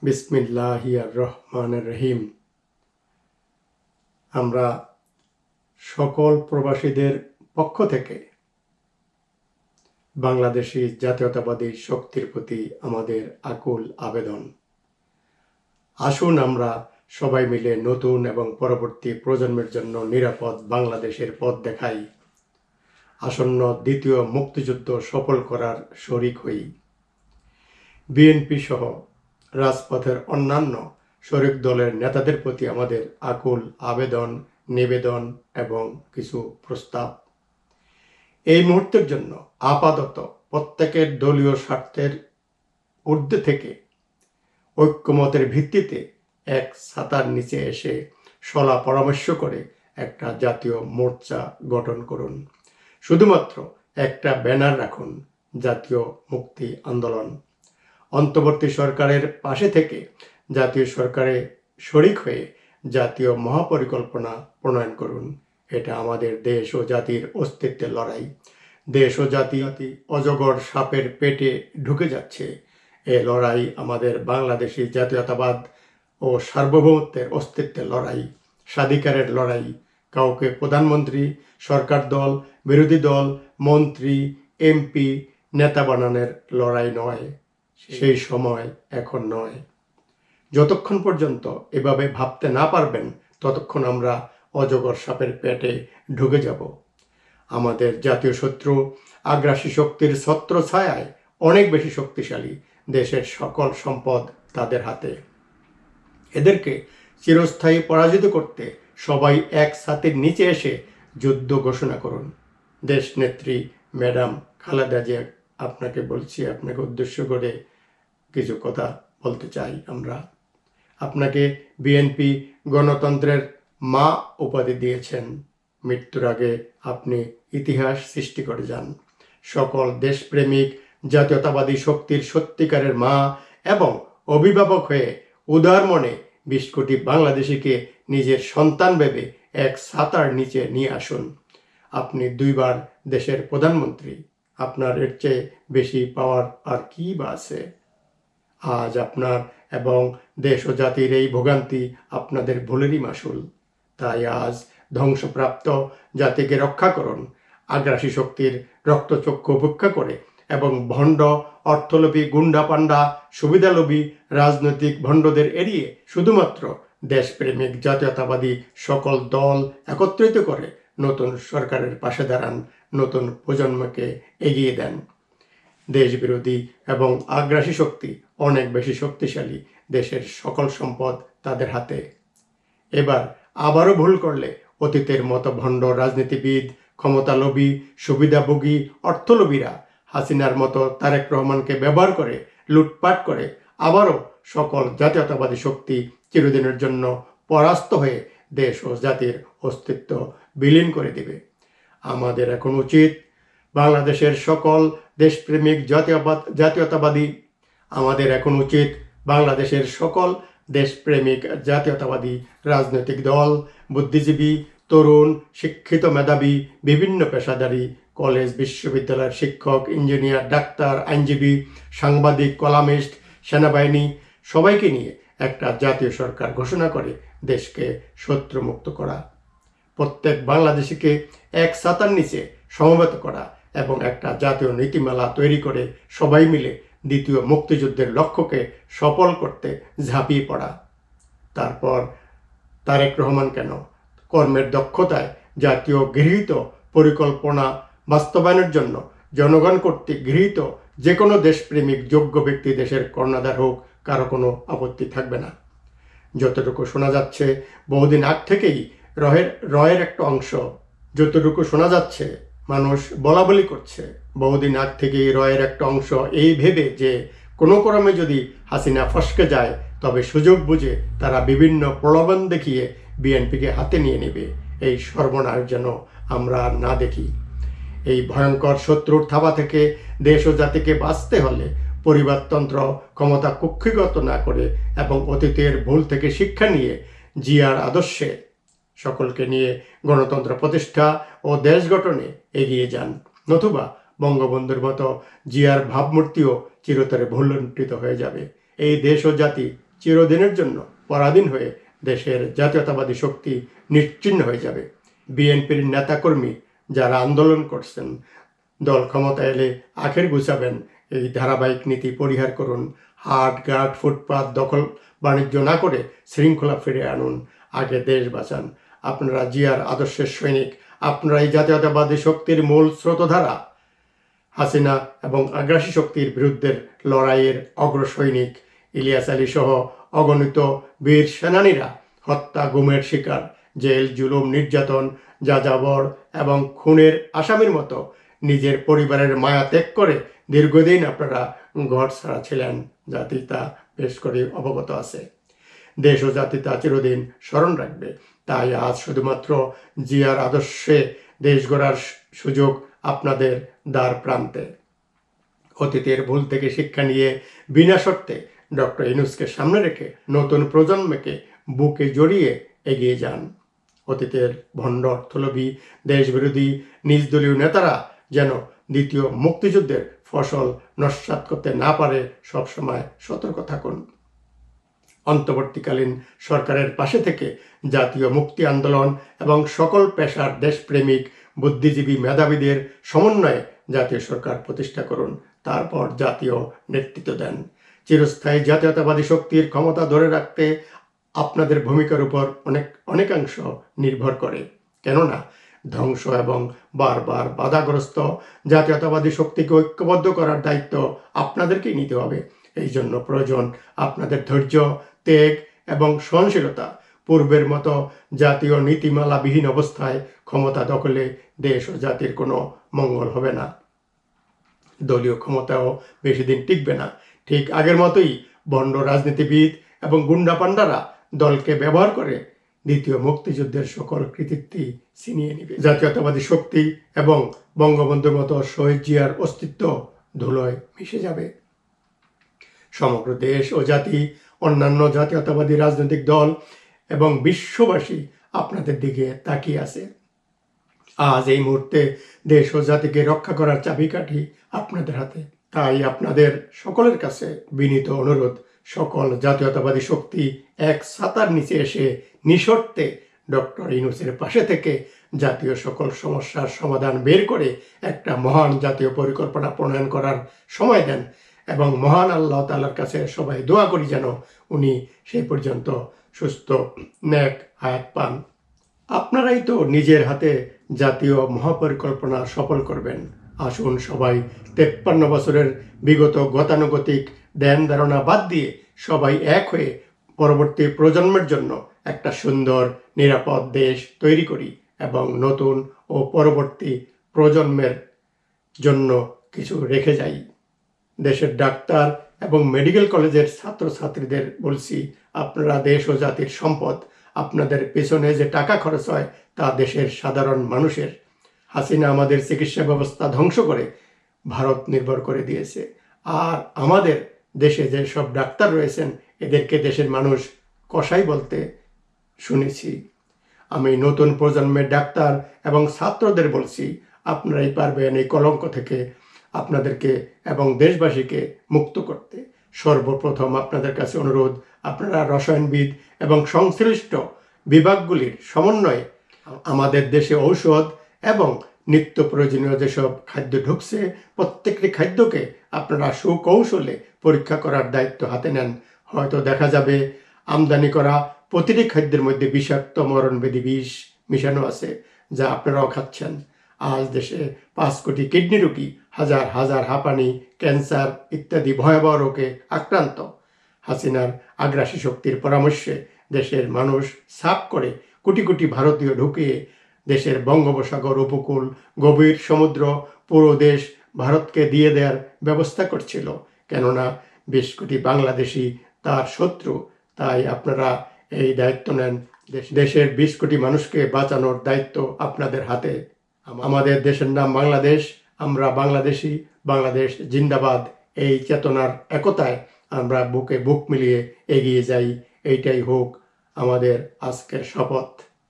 বিসমিল্লাহির রহমানির রহিম। আমরা সকল প্রবাসীদের পক্ষ থেকে বাংলাদেশি জাতীয়তাবাদী শক্তির প্রতি আমাদের আকুল আবেদন। আসুন আমরা সবাই মিলে নতুন এবং পরবর্তী প্রজন্মের জন্য নিরাপদ বাংলাদেশের পথ দেখাই। আসন্ন দ্বিতীয় মুক্তিযুদ্ধ সফল করার শরিক হই। বিএনপি সহ রাজপথের অন্যান্য শরিক দলের নেতাদের প্রতি আমাদের আকুল আবেদন, নিবেদন এবং কিছু প্রস্তাব। এই মুহূর্তের জন্য আপাতত প্রত্যেকের দলীয় স্বার্থের ঊর্ধ্বে থেকে ঐক্যমতের ভিত্তিতে এক ছাতার নিচে এসে সলা পরামর্শ করে একটা জাতীয় মোর্চা গঠন করুন। শুধুমাত্র একটা ব্যানার রাখুন, জাতীয় মুক্তি আন্দোলন। অন্তর্বর্তী সরকারের পাশে থেকে জাতীয় সরকারে শরিক হয়ে জাতীয় মহাপরিকল্পনা প্রণয়ন করুন। এটা আমাদের দেশ ও জাতির অস্তিত্বের লড়াই। দেশ ও জাতি অজগর সাপের পেটে ঢুকে যাচ্ছে। এ লড়াই আমাদের বাংলাদেশি জাতীয়তাবাদ ও সার্বভৌমত্বের অস্তিত্বের লড়াই, স্বাধিকারের লড়াই। কাউকে প্রধানমন্ত্রী, সরকার দল, বিরোধী দল, মন্ত্রী, এমপি, নেতা বানানোর লড়াই নয়। সেই সময় এখন নয়। যতক্ষণ পর্যন্ত এভাবে ভাবতে না পারবেন, ততক্ষণ আমরা অজগর সাপের পেটে ঢুকে যাব। আমাদের জাতীয় শত্রু আগ্রাসী শক্তির ছত্র ছায়ায় অনেক বেশি শক্তিশালী। দেশের সকল সম্পদ তাদের হাতে। এদেরকে চিরস্থায়ী পরাজিত করতে সবাই এক ছাতের নিচে এসে যুদ্ধ ঘোষণা করুন। দেশ নেত্রী ম্যাডাম খালেদা জিয়া, আপনাকে বলছি, আপনাকে উদ্দেশ্য করে কিছু কথা বলতে চাই। আমরা আপনাকে বিএনপি গণতন্ত্রের মা উপাধি দিয়েছেন। মৃত্যুর আগে আপনি ইতিহাস সৃষ্টি করে যান। সকল দেশপ্রেমিক জাতীয়তাবাদী শক্তির সত্যিকারের মা এবং অভিভাবক হয়ে উদার মনে 20 কোটি বাংলাদেশিকে নিজের সন্তান ভেবে এক ছাতার নিচে নিয়ে আসুন। আপনি 2 বার দেশের প্রধানমন্ত্রী। আপনার এর চেয়ে বেশি পাওয়ার আর কি বা আছে? আজ আপনার এবং দেশ ও জাতির এই ভোগান্তি আপনাদের ভুলেরই মাসুল। তাই আজ ধ্বংসপ্রাপ্ত জাতিকে রক্ষা করুন। আগ্রাসী শক্তির রক্তচক্ষু উপেক্ষা করে এবং ভণ্ড অর্থলোভী গুন্ডা পান্ডা সুবিধালোভী রাজনৈতিক ভণ্ডদের এড়িয়ে শুধুমাত্র দেশপ্রেমিক জাতীয়তাবাদী সকল দল একত্রিত করে নতুন সরকারের পাশে দাঁড়ান। নতুন প্রজন্মকে এগিয়ে দেন। দেশবিরোধী এবং আগ্রাসী শক্তি অনেক বেশি শক্তিশালী। দেশের সকল সম্পদ তাদের হাতে। এবার আবারও ভুল করলে অতীতের মতো ভণ্ড রাজনীতিবিদ, ক্ষমতালোভী, সুবিধাভোগী অর্থলোভীরা হাসিনার মতো তারেক রহমানকে ব্যবহার করে লুটপাট করে আবারও সকল জাতীয়তাবাদী শক্তি চিরদিনের জন্য পরাস্ত হয়ে দেশ ও জাতির অস্তিত্ব বিলীন করে দেবে। আমাদের এখন উচিত বাংলাদেশের সকল দেশপ্রেমিক জাতীয়তাবাদী আমাদের এখন উচিত বাংলাদেশের সকল দেশপ্রেমিক জাতীয়তাবাদী রাজনৈতিক দল, বুদ্ধিজীবী, তরুণ, শিক্ষিত, মেধাবী, বিভিন্ন পেশাদারী, কলেজ বিশ্ববিদ্যালয়ের শিক্ষক, ইঞ্জিনিয়ার, ডাক্তার, আইনজীবী, সাংবাদিক, কলামিস্ট, সেনাবাহিনী সবাইকে নিয়ে একটা জাতীয় সরকার ঘোষণা করে দেশকে শত্রুমুক্ত করা। প্রত্যেক বাংলাদেশিকে এক ছাতার নিচে সমবেত করা এবং একটা জাতীয় নীতিমালা তৈরি করে সবাই মিলে দ্বিতীয় মুক্তিযুদ্ধের লক্ষ্যকে সফল করতে ঝাঁপিয়ে পড়া। তারপর তারেক রহমান কেন, কর্মের দক্ষতায় জাতীয় গৃহীত পরিকল্পনা বাস্তবায়নের জন্য জনগণ কর্তৃক গৃহীত যে কোনো দেশপ্রেমিক যোগ্য ব্যক্তি দেশের কর্ণধার হোক, কারো কোনো আপত্তি থাকবে না। যতটুকু শোনা যাচ্ছে, বহুদিন আগ থেকেই রয়ের একটা অংশ, যতটুকু শোনা যাচ্ছে, মানুষ বলাবলি করছে, বহুদিন আগ থেকেই রয়ের একটা অংশ এই ভেবে যে কোনো ক্রমে যদি হাসিনা ফসকে যায়, তবে সুযোগ বুঝে তারা বিভিন্ন প্রলোভন দেখিয়ে বিএনপিকে হাতে নিয়ে নেবে। এই সর্বনাশ যেন আমরা না দেখি। এই ভয়ঙ্কর শত্রুর থাবা থেকে দেশ ও জাতিকে বাঁচতে হলে পরিবারতন্ত্র ক্ষমতা কুক্ষিগত না করে এবং অতীতের ভুল থেকে শিক্ষা নিয়ে জিয়ার আদর্শে সকলকে নিয়ে গণতন্ত্র প্রতিষ্ঠা ও দেশ গঠনে এগিয়ে যান। নতুবা বঙ্গবন্ধুর মতো জিয়ার ভাবমূর্তিও চিরতরে ভুলুণ্ঠিত হয়ে যাবে। এই দেশ ও জাতি চিরদিনের জন্য পরাধীন হয়ে দেশের জাতীয়তাবাদী শক্তি নিশ্চিহ্ন হয়ে যাবে। বিএনপির নেতাকর্মী যারা আন্দোলন করছেন, দল ক্ষমতা এলে আখের গুছাবেন, এই ধারাবাহিক নীতি পরিহার করুন। হাট ঘাট ফুটপাত দখল বাণিজ্য না করে শৃঙ্খলা ফিরে আনুন, আগে দেশ বাঁচান। আপনারা জিয়ার আদর্শের সৈনিক, আপনারা এই জাতীয়তাবাদী শক্তির মূল স্রোতধারা। হাসিনা এবং আগ্রাসী শক্তির বিরুদ্ধে লড়াইয়ের অগ্রসৈনিক। ইলিয়াস আলী সহ অগণিত বীর সেনানীরা হত্যা গুমের শিকার, জেল জুলুম নির্যাতন যাযাবর এবং খুনের আসামির মতো নিজের পরিবারের মায়া ত্যাগ করে দীর্ঘদিন আপনারা ঘর ছাড়া ছিলেন। জাতি তা বেশ করে অবগত আছে। দেশ ও জাতি তা চিরদিন স্মরণ রাখবে। তাই আজ শুধুমাত্র জিয়ার আদর্শে দেশ গড়ার সুযোগ আপনাদের দ্বার প্রান্তে। অতীতের ভুল থেকে শিক্ষা নিয়ে বিনা শর্তে ডক্টর ইউনূসকে সামনে রেখে নতুন প্রজন্মকে বুকে জড়িয়ে এগিয়ে যান। অতীতের ভণ্ড অর্থলোভী দেশবিরোধী নিজ দলীয় নেতারা যেন দ্বিতীয় মুক্তিযুদ্ধের ফসল নস্যাৎ করতে না পারে সবসময় সতর্ক থাকুন। অন্তর্বর্তীকালীন সরকারের পাশে থেকে জাতীয় মুক্তি আন্দোলন এবং সকল পেশার দেশপ্রেমিক বুদ্ধিজীবী মেধাবীদের সমন্বয়ে জাতীয় সরকার প্রতিষ্ঠা করুন, তারপর জাতীয় নেতৃত্ব দেন। চিরস্থায়ী জাতীয়তাবাদী শক্তির ক্ষমতা ধরে রাখতে আপনাদের ভূমিকার উপর অনেকাংশ নির্ভর করে। কেননা ধ্বংস এবং বারবার বাধাগ্রস্ত জাতীয়তাবাদী শক্তিকে ঐক্যবদ্ধ করার দায়িত্ব আপনাদেরকেই নিতে হবে। এই জন্য প্রয়োজন আপনাদের ধৈর্য, ত্যাগ এবং সহনশীলতা। পূর্বের মতো জাতীয় নীতিমালাবিহীন অবস্থায় ক্ষমতা দখলে দেশ ও জাতির কোনো মঙ্গল হবে না। দলীয় ক্ষমতাও বেশি দিন টিকবে না। ঠিক আগের মতোই ভণ্ড রাজনীতিবিদ এবং গুন্ডা পান্ডারা দলকে ব্যবহার করে দ্বিতীয় মুক্তিযুদ্ধের সকল কৃতিত্বই ছিনিয়ে নেবে। জাতীয়তাবাদী শক্তি এবং বঙ্গবন্ধুর মতো শহীদ জিয়ার অস্তিত্ব ধুলোয় মিশে যাবে। সমগ্র দেশ ও জাতি, অন্যান্য জাতীয়তাবাদী রাজনৈতিক দল এবং বিশ্ববাসী আপনাদের দিকে তাকিয়ে আছে। আজ এই মুহূর্তে দেশ ও জাতিকে রক্ষা করার চাবিকাঠি আপনাদের হাতে। তাই আপনাদের সকলের কাছে বিনীত অনুরোধ, সকল জাতীয়তাবাদী শক্তি এক ছাতার নিচে এসে নিঃশর্তে ডক্টর ইউনূসের পাশে থেকে জাতীয় সকল সমস্যার সমাধান বের করে একটা মহান জাতীয় পরিকল্পনা প্রণয়ন করার সময় দেন এবং মহান আল্লাহ তাআলার কাছে সবাই দোয়া করি যেন উনি সেই পর্যন্ত সুস্থ নেক হায়াত পান। আপনারাই তো নিজের হাতে জাতীয় মহাপরিকল্পনা সফল করবেন। আসুন সবাই 53 বছরের বিগত গতানুগতিক ধ্যান ধারণা বাদ দিয়ে সবাই এক হয়ে পরবর্তী প্রজন্মের জন্য একটা সুন্দর নিরাপদ দেশ তৈরি করি এবং নতুন ও পরবর্তী প্রজন্মের জন্য কিছু রেখে যাই। দেশের ডাক্তার এবং মেডিকেল কলেজের ছাত্রছাত্রীদের বলছি, আপনারা দেশ ও জাতির সম্পদ। আপনাদের পেছনে যে টাকা খরচ হয় তা দেশের সাধারণ মানুষের। হাসিনা আমাদের চিকিৎসা ব্যবস্থা ধ্বংস করে ভারত নির্ভর করে দিয়েছে। আর আমাদের দেশে যে সব ডাক্তার রয়েছেন এদেরকে দেশের মানুষ কসাই বলতে শুনেছি। আমি নতুন প্রজন্মের ডাক্তার এবং ছাত্রদের বলছি, আপনারাই পারবেন এই কলঙ্ক থেকে আপনাদেরকে এবং দেশবাসীকে মুক্ত করতে। সর্বপ্রথম আপনাদের কাছে অনুরোধ, আপনারা রসায়নবিদ এবং সংশ্লিষ্ট বিভাগগুলির সমন্বয়ে আমাদের দেশে ঔষধ এবং নিত্য প্রয়োজনীয় যেসব খাদ্য ঢুকছে প্রত্যেকটি খাদ্যকে আপনারা সুকৌশলে পরীক্ষা করার দায়িত্ব হাতে নেন। হয়তো দেখা যাবে আমদানি করা প্রতিটি খাদ্যের মধ্যে বিষাক্ত মরণবেদী বিষ মিশানো আছে, যা আপনারাও খাচ্ছেন। আজ দেশে 5 কোটি কিডনি রোগী, হাজার হাজার হাঁপানি, ক্যান্সার ইত্যাদি ভয়াবহ রোগে আক্রান্ত। হাসিনার আগ্রাসী শক্তির পরামর্শে দেশের মানুষ সাফ করে কোটি কোটি ভারতীয় ঢুকিয়ে দেশের বঙ্গোপসাগর উপকূল, গভীর সমুদ্র, পুরো দেশ ভারতকে দিয়ে দেওয়ার ব্যবস্থা করছিল। কেননা 20 কোটি বাংলাদেশি তার শত্রু। তাই আপনারা এই দায়িত্ব নেন। দেশের 20 কোটি মানুষকে বাঁচানোর দায়িত্ব আপনাদের হাতে। আমাদের দেশের নাম বাংলাদেশ, আমরা বাংলাদেশি, বাংলাদেশ জিন্দাবাদ। এই চেতনার একতায় আমরা বুকে বুক মিলিয়ে এগিয়ে যাই। এইটাই হোক আমাদের আজকের শপথ।